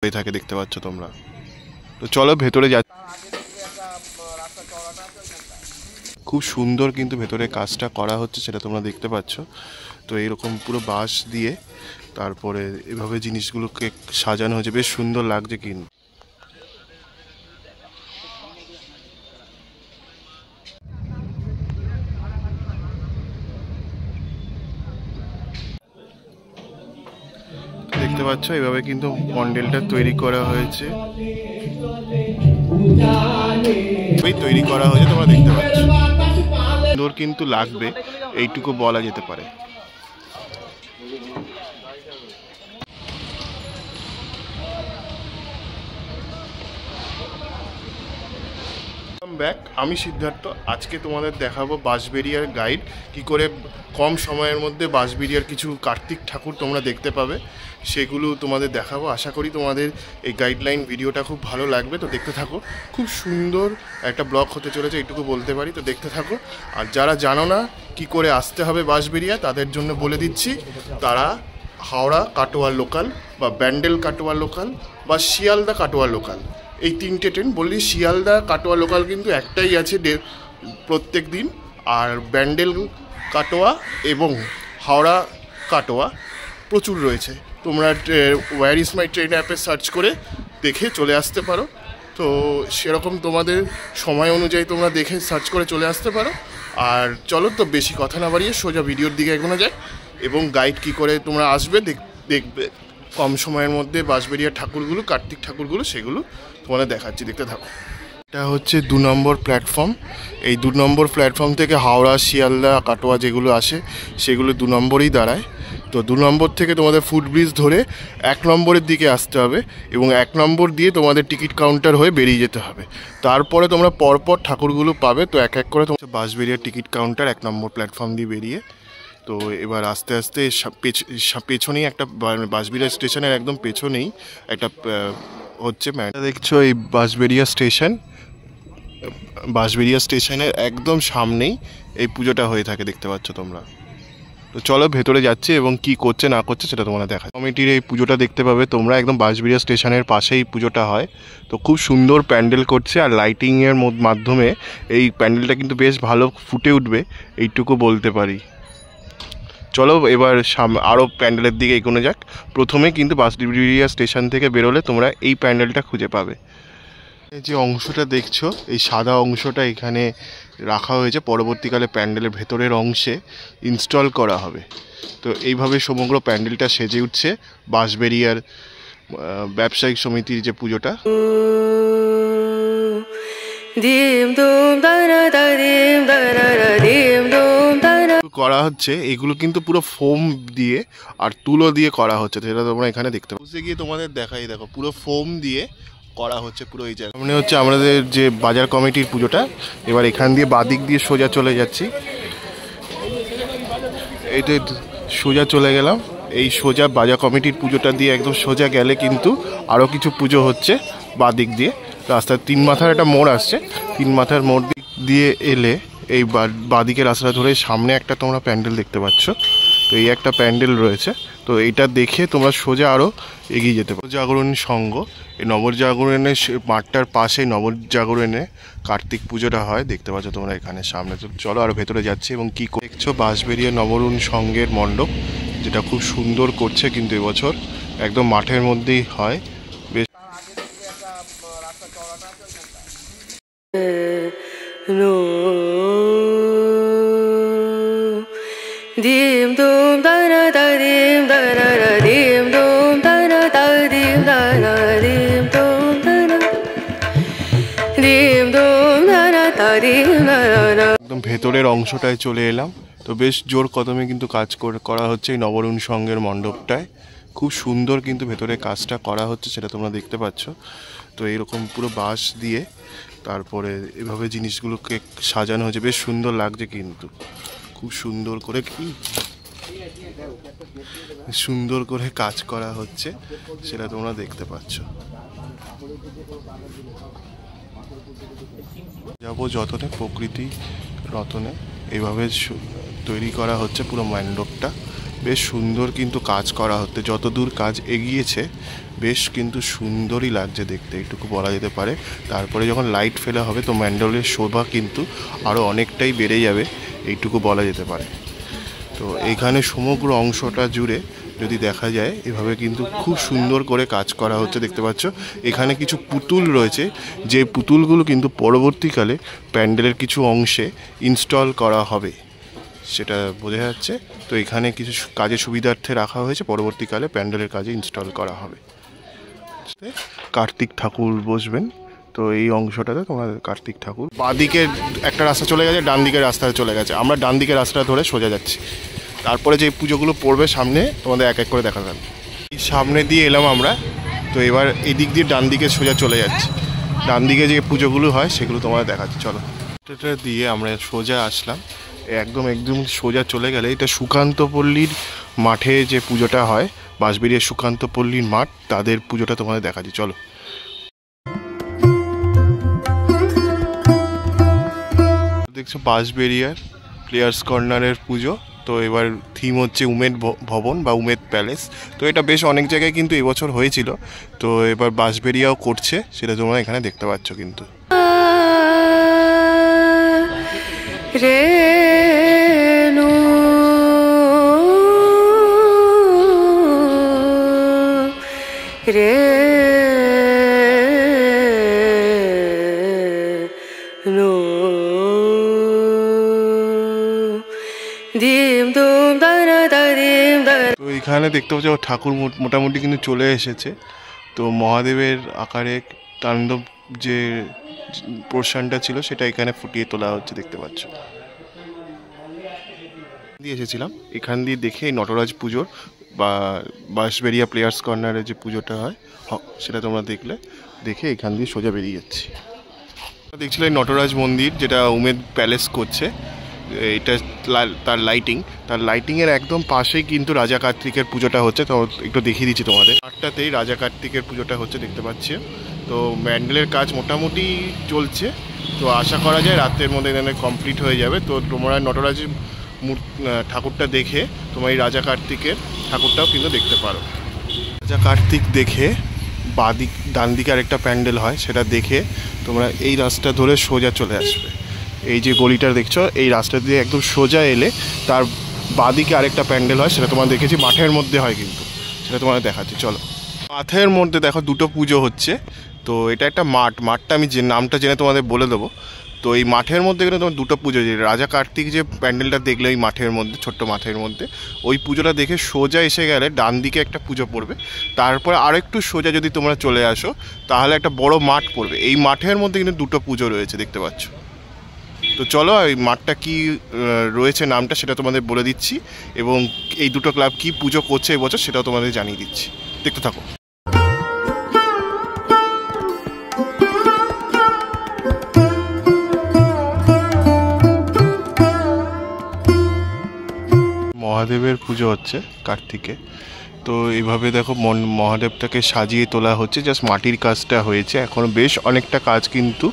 হয়ে থাকে দেখতে পাচ্ছ তোমরা। তো চলো ভেতরে যা। খুব সুন্দর কিন্তু ভেতরে কাজটা করা হচ্ছে সেটা তোমরা দেখতে পাচ্ছ। তো এইরকম পুরো বাঁশ দিয়ে তারপরে এভাবে জিনিসগুলোকে সাজানো হয়েছে, বেশ সুন্দর লাগছে কিন্তু। দেখতে পাচ্ছ এভাবে কিন্তু প্যান্ডেলটা তৈরি করা হয়েছে, তৈরি করা হয়েছে তোমরা দেখতে পাচ্ছ। সুন্দর কিন্তু লাগবে এইটুকু বলা যেতে পারে। আমি সিদ্ধার্থ, আজকে তোমাদের দেখাবো বাঁশবেড়িয়ার গাইড, কি করে কম সময়ের মধ্যে বাঁশবেড়িয়ার কিছু কার্তিক ঠাকুর তোমরা দেখতে পাবে সেগুলো তোমাদের দেখাবো। আশা করি তোমাদের এই গাইডলাইন ভিডিওটা খুব ভালো লাগবে। তো দেখতে থাকো, খুব সুন্দর একটা ব্লগ হতে চলেছে এইটুকু বলতে পারি। তো দেখতে থাকো। আর যারা জানো না কি করে আসতে হবে বাঁশবেড়িয়া তাদের জন্য বলে দিচ্ছি, তারা হাওড়া কাটোয়া লোকাল বা ব্যান্ডেল কাটোয়া লোকাল বা শিয়ালদা কাটোয়া লোকাল, এই তিনটে ট্রেন বললি। শিয়ালদা কাটোয়া লোকাল কিন্তু একটাই আছে প্রত্যেক দিন, আর ব্যান্ডেল কাটোয়া এবং হাওড়া কাটোয়া প্রচুর রয়েছে। তোমরা ওয়্যার ইজ মাই ট্রেন অ্যাপে সার্চ করে দেখে চলে আসতে পারো। তো সেরকম তোমাদের সময় অনুযায়ী তোমরা দেখে সার্চ করে চলে আসতে পারো। আর চলো তো বেশি কথা না বাড়িয়ে সোজা ভিডিওর দিকে এগোনো যায়, এবং গাইড কি করে তোমরা আসবে দেখবে কম সময়ের মধ্যে বাঁশবেড়িয়ার ঠাকুরগুলো, কার্তিক ঠাকুরগুলো, সেগুলো তোমাদের দেখাচ্ছি, দেখতে থাকো। এটা হচ্ছে 2 নম্বর প্ল্যাটফর্ম। এই 2 নম্বর প্ল্যাটফর্ম থেকে হাওড়া শিয়ালদা কাটোয়া যেগুলো আসে সেগুলো 2 নম্বরেই দাঁড়ায়। তো 2 নম্বর থেকে তোমাদের ফুটব্রিজ ধরে 1 নম্বরের দিকে আসতে হবে, এবং 1 নম্বর দিয়ে তোমাদের টিকিট কাউন্টার হয়ে বেরিয়ে যেতে হবে। তারপরে তোমরা পরপর ঠাকুরগুলো পাবে। তো এক এক করে তোমার বাঁশবেড়িয়ার টিকিট কাউন্টার 1 নম্বর প্ল্যাটফর্ম দিয়ে বেরিয়ে, তো এবার আস্তে আস্তে পেছনেই একটা বাঁশবেড়িয়া স্টেশনের একদম পেছনেই একটা হচ্ছে দেখছো এই বাঁশবেড়িয়া স্টেশন, বাঁশবেড়িয়া স্টেশনের একদম সামনেই এই পুজোটা হয়ে থাকে দেখতে পাচ্ছ তোমরা। তো চলো ভেতরে যাচ্ছি এবং কি করছে না করছে সেটা তোমরা দেখা। কমিটির এই পুজোটা দেখতে পাবে তোমরা, একদম বাঁশবেড়িয়া স্টেশনের পাশেই পুজোটা হয়। তো খুব সুন্দর প্যান্ডেল করছে, আর লাইটিংয়ের মাধ্যমে এই প্যান্ডেলটা কিন্তু বেশ ভালো ফুটে উঠবে এইটুকু বলতে পারি। চলো এবার আরও প্যান্ডেলের দিকে এগোনো যাক। প্রথমে কিন্তু বাঁশবেড়িয়া স্টেশন থেকে বেরোলে তোমরা এই প্যান্ডেলটা খুঁজে পাবে। এই যে অংশটা দেখছো, এই সাদা অংশটা এখানে রাখা হয়েছে, পরবর্তীকালে প্যান্ডেলের ভেতরের অংশে ইনস্টল করা হবে। তো এইভাবে সমগ্র প্যান্ডেলটা সেজে উঠছে বাঁশবেড়িয়ার ব্যবসায়িক সমিতির যে পুজোটা। করা হচ্ছে এগুলো কিন্তু পুরো ফোম দিয়ে আর তুলো দিয়ে করা হচ্ছে, সেটা তোমরা এখানে দেখতে পাচ্ছ। গিয়ে তোমাদের দেখাই, দেখো পুরো ফোম দিয়ে করা হচ্ছে পুরো এই জায়গা। মানে হচ্ছে আমাদের যে বাজার কমিটির পুজোটা। এবার এখান দিয়ে বাদিক দিয়ে সোজা চলে যাচ্ছি, এইটা সোজা চলে গেলাম। এই সোজা বাজার কমিটির পুজোটা দিয়ে একদম সোজা গেলে কিন্তু আরও কিছু পুজো হচ্ছে বাদিক দিয়ে। রাস্তার 3 মাথার একটা মোড় আসছে, 3 মাথার মোড় দিয়ে এলে এই বাদিকে রাস্তা ধরে সামনে একটা তোমরা প্যান্ডেল দেখতে পাচ্ছ। তো এই একটা প্যান্ডেল রয়েছে, তো এইটা দেখে তোমরা সোজা আরও এগিয়ে যেতে পারো। নবজাগরণ সংঘ, এই নবজাগরণের মাঠটার পাশে নবজাগরণে কার্তিক পুজোটা হয় দেখতে পাচ্ছ তোমরা এখানে সামনে। তো চলো আরও ভেতরে যাচ্ছি, এবং কি দেখছো বাঁশবেড়িয়া নবরুণ সংঘের মণ্ডপ, যেটা খুব সুন্দর করছে কিন্তু এবছর একদম মাঠের মধ্যেই হয়। বেশ dim dum da da da dim da da da dim dum da da da dim da da dim dum da da dim dum da da da dim da da। একদম ভেতরের অংশটায় চলে এলাম। তো বেশ জোর কদমে কিন্তু কাজ করা হচ্ছে এই নবরুণ সংঘের মণ্ডপটায়। খুব সুন্দর কিন্তু ভেতরে কাজটা করা হচ্ছে সেটা তোমরা দেখতে পাচ্ছ। তো এইরকম পুরো বাঁশ দিয়ে তারপরে এভাবে জিনিসগুলোকে সাজানো হয়েছে, বেশ সুন্দর লাগছে কিন্তু। খুব সুন্দর করে সুন্দর করে কাজ করা হচ্ছে সেটা তোমরা দেখতে পাচ্ছ। যাবো যতনে প্রকৃতি রতনে, এইভাবে তৈরি করা হচ্ছে পুরো মণ্ডপটা। বেশ সুন্দর কিন্তু কাজ করা হচ্ছে, যতদূর কাজ এগিয়েছে বেশ কিন্তু সুন্দরই লাগছে দেখতে, এইটুকু বলা যেতে পারে। তারপরে যখন লাইট ফেলা হবে তো ম্যান্ডেলের শোভা কিন্তু আরও অনেকটাই বেড়ে যাবে, এইটুকু বলা যেতে পারে। তো এইখানে সমগ্র অংশটা জুড়ে যদি দেখা যায় এভাবে কিন্তু খুব সুন্দর করে কাজ করা হচ্ছে দেখতে পাচ্ছ। এখানে কিছু পুতুল রয়েছে, যে পুতুলগুলো কিন্তু পরবর্তীকালে প্যান্ডেলের কিছু অংশে ইনস্টল করা হবে, সেটা বোঝা যাচ্ছে। তো এখানে কিছু কাজের সুবিধার্থে রাখা হয়েছে, পরবর্তীকালে প্যান্ডেলের কাজে ইনস্টল করা হবে। কার্তিক ঠাকুর বসবেন, তো এই অংশটাতে তোমার কার্তিক ঠাকুর। বাঁদিকে একটা রাস্তা চলে গেছে, ডান দিকের রাস্তা চলে গেছে, আমরা ডান দিকের রাস্তা ধরে সোজা যাচ্ছি। তারপরে যে পুজোগুলো পড়বে সামনে তোমাদের এক এক করে দেখা যাবে। এই সামনে দিয়ে এলাম আমরা, তো এবার এদিক দিয়ে ডান দিকে সোজা চলে যাচ্ছি। ডান দিকে যে পুজোগুলো হয় সেগুলো তোমাদের দেখাচ্ছি, চলো। এটা দিয়ে আমরা সোজা আসলাম, একদম সোজা চলে গেলে এটা সুকান্তপল্লীর মাঠে যে পুজোটা হয়, বাঁশবেড়িয়ার সুকান্তপল্লীর মাঠ, তাদের পুজোটা তোমাদের দেখাচ্ছি, চলো। দেখছো বাঁশবেড়িয়ার প্লেয়ার্স কর্নারের পুজো। তো এবার থিম হচ্ছে উমেদ ভবন বা উমেদ প্যালেস। তো এটা বেশ অনেক জায়গায় কিন্তু এবছর হয়েছিল, তো এবার বাঁশবেড়িয়াও করছে, সেটা তোমরা এখানে দেখতে পাচ্ছ কিন্তু। রেনু রে নো দিম দুম দানা দা দিম দানা। তো এখানে দেখতে পাচ্ছ ঠাকুর মোটামুটি কিন্তু চলে এসেছে। তো মহাদেবের আকারে তাণ্ডব যে পোর্শনটা ছিল সেটা এখানে ফুটিয়ে তোলা হচ্ছে দেখতে পাচ্ছ। দিয়ে এসেছিলাম এখান দিয়ে দেখে নটরাজ পুজোর বা বাঁশবেড়িয়া প্লেয়ার্স কর্নারে যে পুজোটা হয় সেটা তোমরা দেখে এখান দিয়ে সোজা বেরিয়ে যাচ্ছি। দেখছিল এই নটরাজ মন্দির যেটা উমেদ প্যালেস করছে, এটা তার লাইটিংয়ের একদম পাশেই কিন্তু রাজা কার্তিকের পুজোটা হচ্ছে। তো একটু দেখিয়ে দিচ্ছি তোমাদের, আটটাতেই রাজা কার্তিকের পুজোটা হচ্ছে দেখতে পাচ্ছি। তো ম্যান্ডেলের কাজ মোটামুটি চলছে, তো আশা করা যায় রাতের মধ্যে এখানে কমপ্লিট হয়ে যাবে। তো তোমরা নটরাজের ঠাকুরটা দেখে তোমার এই রাজা কার্তিকের ঠাকুরটাও কিন্তু দেখতে পারো। রাজা কার্তিক দেখে ডান দিকে আরেকটা প্যান্ডেল হয়, সেটা দেখে তোমরা এই রাস্তা ধরে সোজা চলে আসবে। এই যে গলিটা দেখছো, এই রাস্তা দিয়ে একদম সোজা এলে তার বাঁদিকে আরেকটা প্যান্ডেল হয়, সেটা তোমার দেখেছি মাঠের মধ্যে হয় কিন্তু, সেটা তোমাদের দেখাচ্ছি চলো। মাঠের মধ্যে দেখো দুটো পুজো হচ্ছে। তো এটা একটা মাঠটা আমি যে নামটা জেনে তোমাদের বলে দেবো। তো এই মাঠের মধ্যে কিন্তু তোমার দুটো পুজো, যে রাজা কার্তিক যে প্যান্ডেলটা দেখলে ওই মাঠের মধ্যে, ছোট্ট মাঠের মধ্যে, ওই পুজোটা দেখে সোজা এসে গেলে ডান দিকে একটা পুজো পড়বে। তারপরে আরও একটু সোজা যদি তোমরা চলে আসো তাহলে একটা বড় মাঠ পড়বে। এই মাঠের মধ্যে কিন্তু দুটো পুজো রয়েছে দেখতে পাচ্ছ। তো চলো এই মাঠটা কি রয়েছে নামটা সেটা তোমাদের বলে দিচ্ছি, এবং এই দুটো ক্লাব কি পুজো করছে এবছর সেটাও তোমাদের জানিয়ে দিচ্ছি, দেখতে থাকো। মহাদেবের পুজো হচ্ছে কার্তিকে। তো এইভাবে দেখো মহাদেবটাকে সাজিয়ে তোলা হচ্ছে, জাস্ট মাটির কাজটা হয়েছে, এখন বেশ অনেকটা কাজ কিন্তু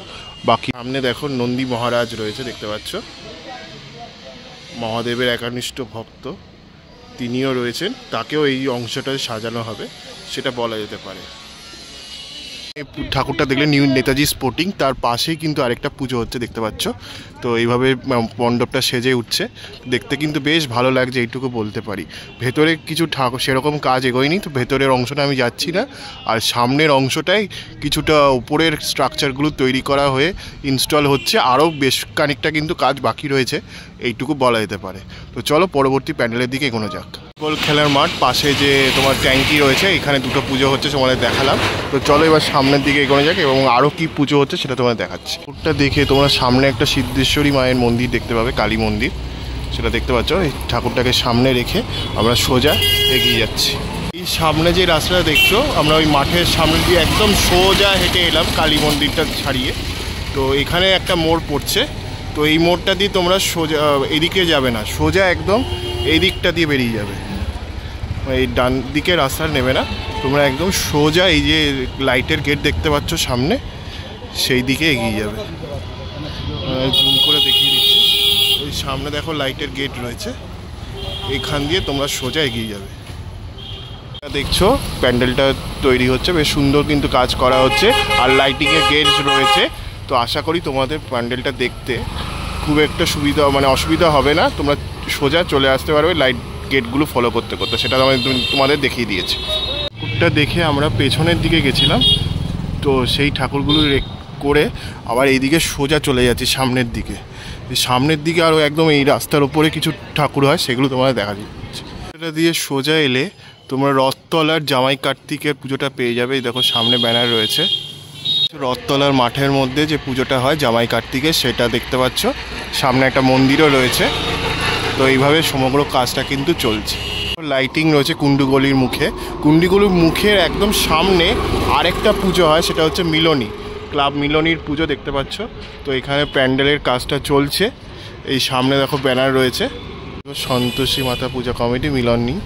বাকি। সামনে দেখো নন্দী মহারাজ রয়েছে দেখতে পাচ্ছ, মহাদেবের একানিষ্ঠ ভক্ত তিনিও রয়েছেন, তাকেও এই অংশটা সাজানো হবে সেটা বলা যেতে পারে। ঠাকুরটা দেখলে নিউ নেতাজি স্পোর্টিং, তার পাশেই কিন্তু আরেকটা পুজো হচ্ছে দেখতে পাচ্ছ। তো এইভাবে মণ্ডপটা সেজে উঠছে, দেখতে কিন্তু বেশ ভালো লাগছে এইটুকু বলতে পারি। ভেতরে কিছু ঠাকুর সেরকম কাজ এগোয়নি, তো ভেতরের অংশটা আমি যাচ্ছি না। আর সামনের অংশটাই কিছুটা উপরের স্ট্রাকচারগুলো তৈরি করা হয়ে ইনস্টল হচ্ছে, আরও বেশ খানিকটা কিন্তু কাজ বাকি রয়েছে এইটুকু বলা যেতে পারে। তো চলো পরবর্তী প্যান্ডেলের দিকে এগোনো যাক। ফুটবল খেলার মাঠ, পাশে যে তোমার ট্যাঙ্কি রয়েছে, এখানে দুটো পুজো হচ্ছে তোমাদের দেখালাম। তো চলো এবার সামনের দিকে এগোনো যাক এবং আরও কি পুজো হচ্ছে সেটা তোমাদের দেখাচ্ছি। ওটা দেখে তোমরা সামনে একটা সিদ্ধেশ্বরী মায়ের মন্দির দেখতে পাবে, কালী মন্দির, সেটা দেখতে পাচ্ছ। এই ঠাকুরটাকে সামনে রেখে আমরা সোজা এগিয়ে যাচ্ছি। এই সামনে যে রাস্তাটা দেখছো, আমরা ওই মাঠের সামনে দিয়ে একদম সোজা হেঁটে এলাম কালী মন্দিরটা ছাড়িয়ে। তো এখানে একটা মোড় পড়ছে, তো এই মোড়টা দিয়ে তোমরা সোজা এদিকে যাবে না, সোজা একদম এই দিকটা দিয়ে বেরিয়ে যাবে, এই ডান দিকে রাস্তা নেবে না, তোমরা একদম সোজা এই যে লাইটের গেট দেখতে পাচ্ছ সামনে, সেই দিকে এগিয়ে যাবে। জুম করে দেখিয়ে দিচ্ছি, ওই সামনে দেখো লাইটের গেট রয়েছে, এখান দিয়ে তোমরা সোজা এগিয়ে যাবে। দেখছো প্যান্ডেলটা তৈরি হচ্ছে, বেশ সুন্দর কিন্তু কাজ করা হচ্ছে, আর লাইটিংয়ের গেট রয়েছে। তো আশা করি তোমাদের প্যান্ডেলটা দেখতে খুব একটা সুবিধা মানে অসুবিধা হবে না, তোমরা সোজা চলে আসতে পারবে লাইট গেটগুলো ফলো করতে করতে। সেটা তোমাদের দেখিয়ে দিয়েছি। ঠাকুরটা দেখে আমরা পেছনের দিকে গেছিলাম, তো সেই ঠাকুরগুলো করে আবার এইদিকে সোজা চলে যাচ্ছি সামনের দিকে। সামনের দিকে আরও একদম এই রাস্তার ওপরে কিছু ঠাকুর হয়, সেগুলো তোমাদের দেখা যাচ্ছে। এটা দিয়ে সোজা এলে তোমরা রথতলার জামাই কার্তিকের পুজোটা পেয়ে যাবে। এই দেখো সামনে ব্যানার রয়েছে, রথতলার মাঠের মধ্যে যে পুজোটা হয় জামাই কার্তিকের, সেটা দেখতে পাচ্ছ। সামনে একটা মন্দিরও রয়েছে। তো এইভাবে সমগ্র কাজটা কিন্তু চলছে। লাইটিং রয়েছে কুণ্ডুগলির মুখে, কুণ্ডুগলির মুখের একদম সামনে আরেকটা পুজো হয়, সেটা হচ্ছে মিলনী ক্লাব, মিলনীর পুজো দেখতে পাচ্ছ। তো এখানে প্যান্ডেলের কাজটা চলছে। এই সামনে দেখো ব্যানার রয়েছে, সন্তোষী মাতা পূজা কমিটি মিলনী,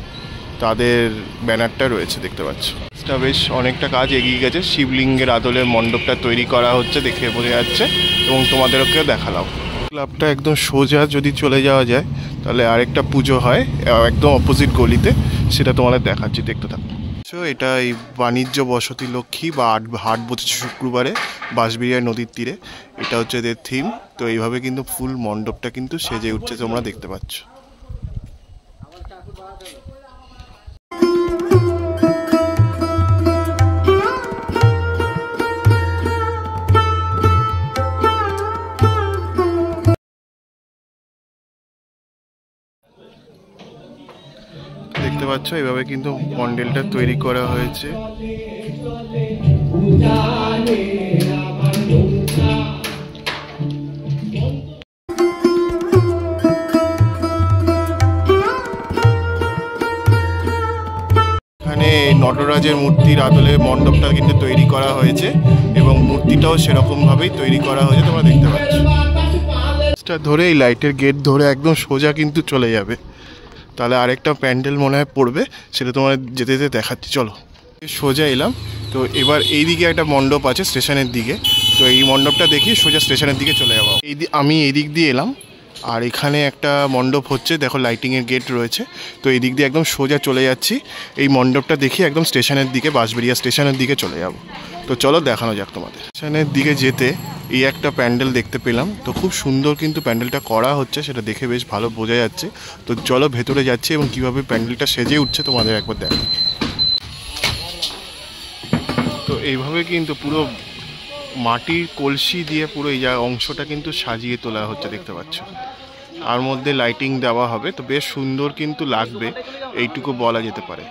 তাদের ব্যানারটা রয়েছে দেখতে পাচ্ছ। এটা বেশ অনেকটা কাজ এগিয়ে গেছে। শিবলিঙ্গের আদলে মণ্ডপটা তৈরি করা হচ্ছে, দেখে বোঝা যাচ্ছে, এবং তোমাদেরকেও দেখালাম। ক্লাবটা একদম সোজা যদি চলে যাওয়া যায় তাহলে আরেকটা পুজো হয় একদম অপোজিট গলিতে, সেটা তোমাদের দেখাচ্ছি, দেখতে থাকো। এটা এই বাণিজ্য বসতি লক্ষ্মী বা হাট বসেছে শুক্রবারে বাঁশবেড়িয়া নদীর তীরে, এটা হচ্ছে এদের থিম। তো এইভাবে কিন্তু ফুল মণ্ডপটা কিন্তু সেজে উঠছে, তোমরা দেখতে পাচ্ছ। দেখতে পাচ্ছ এইভাবে কিন্তু প্যান্ডেলটা তৈরি করা হয়েছে। এখানে নটরাজের মূর্তির আদলে মণ্ডপটা কিন্তু তৈরি করা হয়েছে, এবং মূর্তিটাও সেরকমভাবেই তৈরি করা হয়েছে, তোমরা দেখতে পাচ্ছ। ধরে এই লাইটের গেট ধরে একদম সোজা কিন্তু চলে যাবে, তাহলে আরেকটা প্যান্ডেল মনে হয় পড়বে, সেটা তোমার যেতে যেতে দেখাচ্ছি। চলো সোজা এলাম। তো এবার এই দিকে একটা মণ্ডপ আছে স্টেশনের দিকে, তো এই মণ্ডপটা দেখি সোজা স্টেশনের দিকে চলে যাবো। আমি এই দিক দিয়ে এলাম, আর এখানে একটা মণ্ডপ হচ্ছে, দেখো লাইটিংয়ের গেট রয়েছে। তো এই দিক দিয়ে একদম সোজা চলে যাচ্ছি, এই মণ্ডপটা দেখি একদম স্টেশনের দিকে, বাঁশবেড়িয়া স্টেশনের দিকে চলে যাব। তো চলো দেখানো যাক তোমাদের। স্টেশনের দিকে যেতে এই একটা প্যান্ডেল দেখতে পেলাম, তো খুব সুন্দর কিন্তু প্যান্ডেলটা করা হচ্ছে, সেটা দেখে বেশ ভালো বোঝা যাচ্ছে। তো চলো ভেতরে যাচ্ছি, এবং কীভাবে প্যান্ডেলটা সেজে উঠছে তোমাদের একবার দেখো। তো এইভাবে কিন্তু পুরো মাটির কলসি দিয়ে পুরো এই অংশটা কিন্তু সাজিয়ে তোলা হচ্ছে, দেখতে পাচ্ছ। তার মধ্যে লাইটিং দেওয়া হবে, তো বেশ সুন্দর কিন্তু লাগবে, এইটুকু বলা যেতে পারে।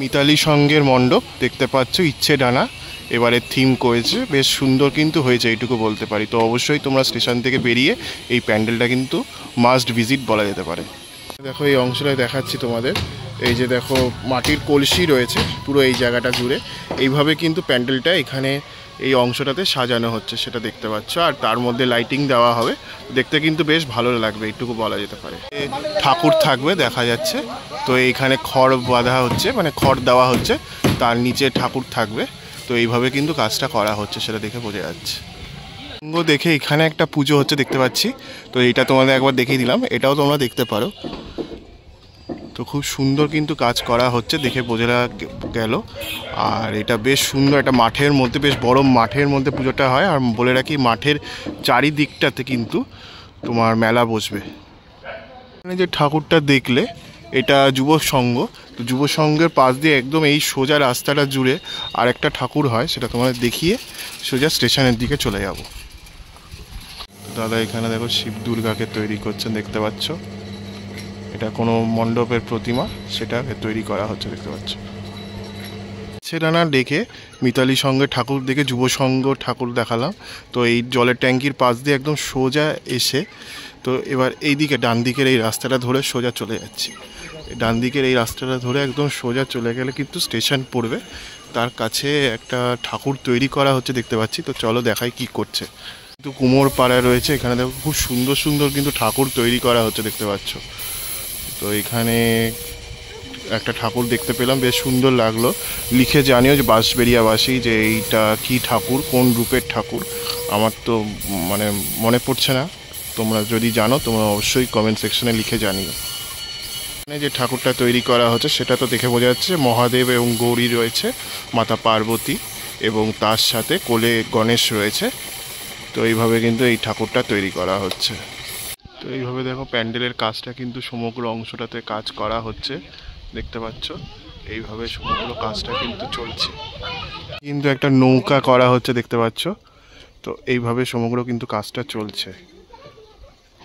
মিতালি সঙ্গের মণ্ডপ দেখতে পাচ্ছ, ইচ্ছে ডানা এবারে থিম করেছে, বেশ সুন্দর কিন্তু হয়েছে, এইটুকু বলতে পারি। তো অবশ্যই তোমরা স্টেশন থেকে বেরিয়ে এই প্যান্ডেলটা কিন্তু মাস্ট ভিজিট বলা যেতে পারে। দেখো এই অংশটা দেখাচ্ছি তোমাদের, এই যে দেখো মাটির কলসি রয়েছে পুরো এই জায়গাটা জুড়ে, এইভাবে কিন্তু প্যান্ডেলটা এখানে এই অংশটাতে সাজানো হচ্ছে, সেটা দেখতে পাচ্ছ। আর তার মধ্যে লাইটিং দেওয়া হবে, দেখতে কিন্তু বেশ ভালো লাগবে, এইটুকু বলা যেতে পারে। ঠাকুর থাকবে দেখা যাচ্ছে, তো এইখানে খড় বাঁধা হচ্ছে, মানে খড় দেওয়া হচ্ছে, তার নিচে ঠাকুর থাকবে। তো এইভাবে কিন্তু কাজটা করা হচ্ছে, সেটা দেখে বোঝা যাচ্ছে। দেখে এখানে একটা পুজো হচ্ছে দেখতে পাচ্ছি, তো এটা তোমাদের একবার দেখিয়ে দিলাম, এটাও তোমরা দেখতে পারো। তো খুব সুন্দর কিন্তু কাজ করা হচ্ছে, দেখে বোঝা গেল। আর এটা বেশ সুন্দর একটা মাঠের মধ্যে, বেশ বড় মাঠের মধ্যে পুজোটা হয়। আর বলে রাখি মাঠের চারিদিকটাতে কিন্তু তোমার মেলা বসবে। এখানে যে ঠাকুরটা দেখলে এটা যুব সংঘ, তো যুব সংঘের পাশ দিয়ে একদম এই সোজা রাস্তাটা জুড়ে আর একটা ঠাকুর হয়, সেটা তোমাদের দেখিয়ে সোজা স্টেশনের দিকে চলে যাব। দাদা এখানে দেখো শিব দুর্গাকে তৈরি করছেন, দেখতে পাচ্ছ। এটা কোনো মণ্ডপের প্রতিমা, সেটাকে তৈরি করা হচ্ছে, দেখতে পাচ্ছ। সেটা না দেখে মিতালি সঙ্গে ঠাকুর দেখে যুব সংঘ ঠাকুর দেখালাম। তো এই জলের ট্যাঙ্কির পাশ দিয়ে একদম সোজা এসে, তো এবার এই দিকে ডান দিকের এই রাস্তাটা ধরে সোজা চলে যাচ্ছি। ডান দিকের এই রাস্তাটা ধরে একদম সোজা চলে গেলে কিন্তু স্টেশন পড়বে, তার কাছে একটা ঠাকুর তৈরি করা হচ্ছে দেখতে পাচ্ছি। তো চলো দেখাই কি করছে। কিন্তু কুমোর পাড়া রয়েছে, এখানে দেখো খুব সুন্দর সুন্দর কিন্তু ঠাকুর তৈরি করা হচ্ছে দেখতে পাচ্ছ। তো এখানে একটা ঠাকুর দেখতে পেলাম, বেশ সুন্দর লাগলো। লিখে জানিও যে বাঁশবেড়িয়াবাসী যে এইটা কি ঠাকুর, কোন রূপের ঠাকুর। আমার তো মানে মনে পড়ছে না, তোমরা যদি জানো তোমরা অবশ্যই কমেন্ট সেকশনে লিখে জানিও। এখানে যে ঠাকুরটা তৈরি করা হচ্ছে সেটা তো দেখে বোঝা যাচ্ছে মহাদেব এবং গৌরী রয়েছে, মাতা পার্বতী এবং তার সাথে কোলে গণেশ রয়েছে। তো এইভাবে কিন্তু এই ঠাকুরটা তৈরি করা হচ্ছে। তো এইভাবে দেখো প্যান্ডেলের কাজটা কিন্তু সমগ্র অংশটাতে কাজ করা হচ্ছে, দেখতে পাচ্ছ। এইভাবে সমগ্র কাজটা কিন্তু চলছে, কিন্তু একটা নৌকা করা হচ্ছে দেখতে পাচ্ছ। তো এইভাবে সমগ্র কিন্তু কাজটা চলছে,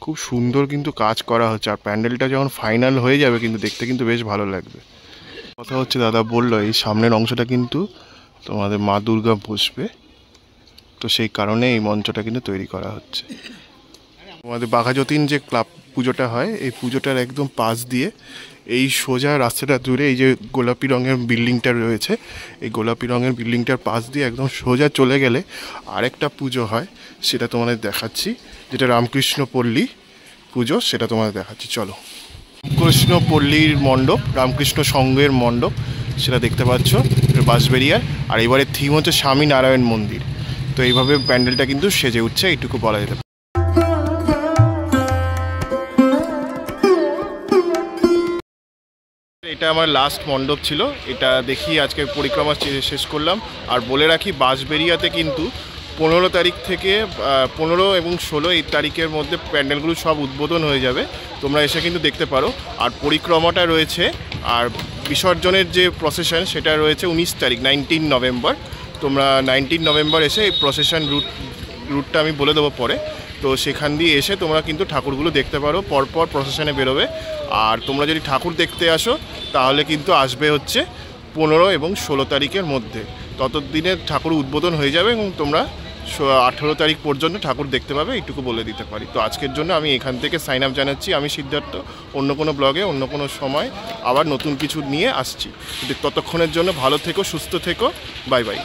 খুব সুন্দর কিন্তু কাজ করা হচ্ছে। আর প্যান্ডেলটা যখন ফাইনাল হয়ে যাবে কিন্তু দেখতে কিন্তু বেশ ভালো লাগবে। কথা হচ্ছে দাদা বললো এই সামনের অংশটা কিন্তু তোমাদের মা দুর্গা বসবে, তো সেই কারণে এই মঞ্চটা কিন্তু তৈরি করা হচ্ছে। আমাদের বাঘাযতীন যে ক্লাব পুজোটা হয়, এই পুজোটার একদম পাশ দিয়ে এই সোজা রাস্তাটা দূরে এই যে গোলাপি রঙের বিল্ডিংটা রয়েছে, এই গোলাপি রঙের বিল্ডিংটার পাশ দিয়ে একদম সোজা চলে গেলে আরেকটা পুজো হয়, সেটা তোমাদের দেখাচ্ছি, যেটা রামকৃষ্ণ পল্লী পুজো, সেটা তোমাদের দেখাচ্ছি। চলো, রামকৃষ্ণ পল্লীর মণ্ডপ, রামকৃষ্ণ সংঘের মণ্ডপ, সেটা দেখতে পাচ্ছ বাঁশবেড়িয়ার। আর এবারের থিম হচ্ছে স্বামী নারায়ণ মন্দির। তো এইভাবে প্যান্ডেলটা কিন্তু সেজে উঠছে, এইটুকু বলা যেতে পারে। এটা আমার লাস্ট মণ্ডপ ছিল, এটা দেখি আজকে পরিক্রমা শেষ করলাম। আর বলে রাখি বাঁশবেড়িয়াতে কিন্তু 15 তারিখ থেকে 15 এবং 16 এই তারিখের মধ্যে প্যান্ডেলগুলো সব উদ্বোধন হয়ে যাবে, তোমরা এসে কিন্তু দেখতে পারো। আর পরিক্রমাটা রয়েছে, আর বিসর্জনের যে প্রসেশন সেটা রয়েছে 19 তারিখ 19 নভেম্বর। তোমরা 19 নভেম্বর এসে এই প্রসেশন রুটটা আমি বলে দেবো পরে। তো সেখান দিয়ে এসে তোমরা কিন্তু ঠাকুরগুলো দেখতে পারো, পরপর প্রসেশনে বেরোবে। আর তোমরা যদি ঠাকুর দেখতে আসো তাহলে কিন্তু আসবে হচ্ছে 15 এবং 16 তারিখের মধ্যে, ততদিনে ঠাকুর উদ্বোধন হয়ে যাবে এবং তোমরা 18 তারিখ পর্যন্ত ঠাকুর দেখতে পাবে, এইটুকু বলে দিতে পারি। তো আজকের জন্য আমি এখান থেকে সাইন আপ জানাচ্ছি। আমি সিদ্ধার্থ, অন্য কোনো ব্লগে অন্য কোনো সময় আবার নতুন কিছু নিয়ে আসছি। ততক্ষণের জন্য ভালো থেকো, সুস্থ থেকো, বাই বাই।